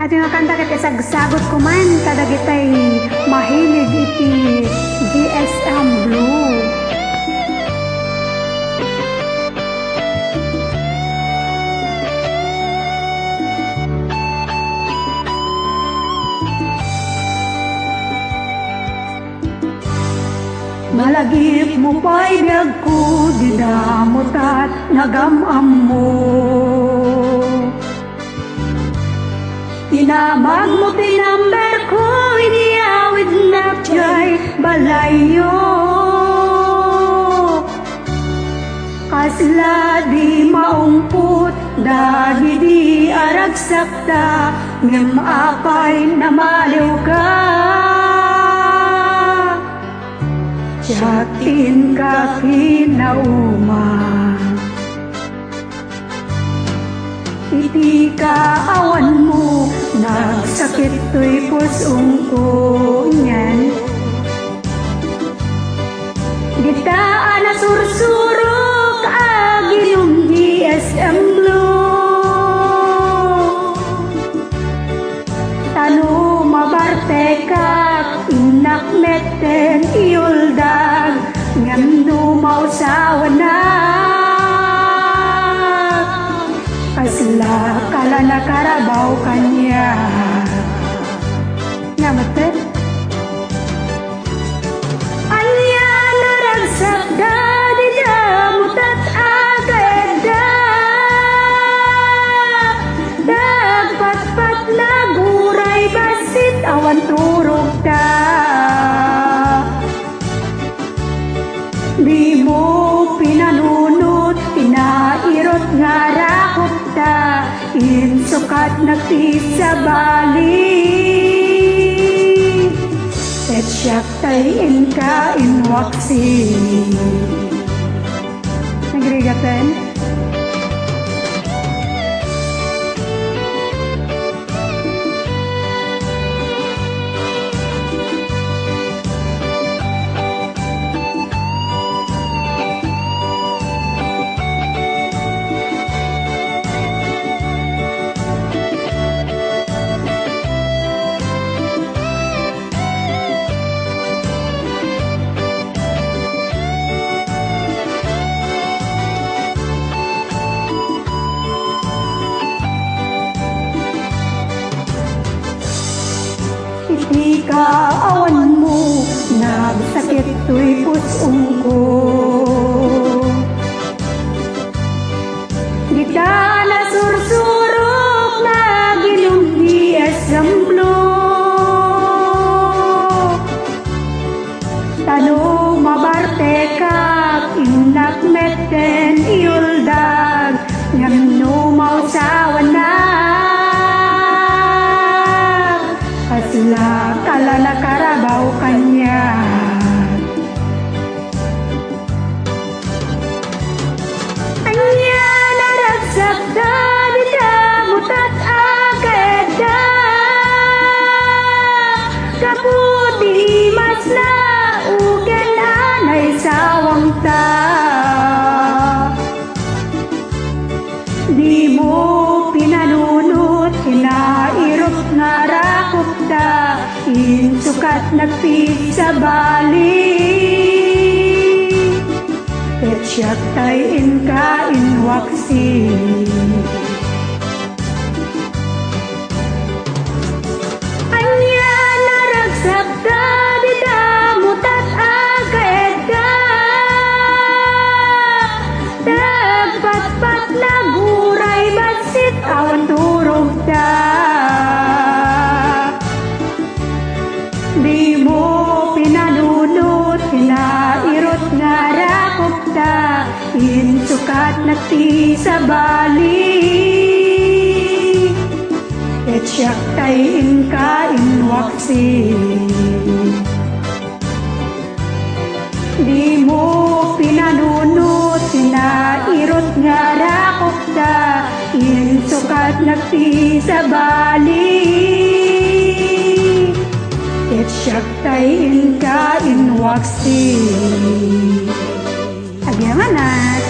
At yung kanta kiti sagsagot ko man, kadagitay mahilig iti GSM Blue. Malagip mo pa'y biyag ko, didamot at nagamam mo. Tinamag mo tinamber ko, iniawid na tiya'y balayo. Kasla di maungput, dahil di aragsakta, ngem apay namaliw ka. Tiyakin ka kinauma, iti kaawan mo, nagsakit to'y pusong kunyan. Gitaan na sursurok, agilong GSM Blue. Tano mabarte ka, inakmeten iuldag, ngam dumausawa na. Kasla kala nakarabaw kanya. Namaten? Anya naragsak da, di damot at agada. Dagpatpat na guray basit, awan turog da. Di mo pinanunot, pinairot nga rakot ta, insukat nagtis sa bali. Et siyak tayin ka inwaksi. Nagrigatan? Iti kaawan mo, nagsakit to'y pusong ko. Gita na sursurok, nagilong GSM Blue. Tanong mabarte ka, inakmeten iuldag, ngam numausawan na. Kasla kala nakarabaw kanya. Anya naragsak da, di damot at agada. Kaputi mas na, uken anay sawang ta. Di mo pinanunot, kinairot nga rakot da, insukat nagpit sa bali. Et siyak tayin ka inwaksi. Anya naragsak da, di damot at agada. Dagpatpat na guray basit, awan turog da. Di mo pinanunot, pinairot nga rakot da, insukat nagti sa bali. Et siyak tayin ka inwaksi. Di mo pinanunot, pinairot nga rakot da, insukat nagti sa bali. Et siyak tayin ka inwaksi. Agyamanat.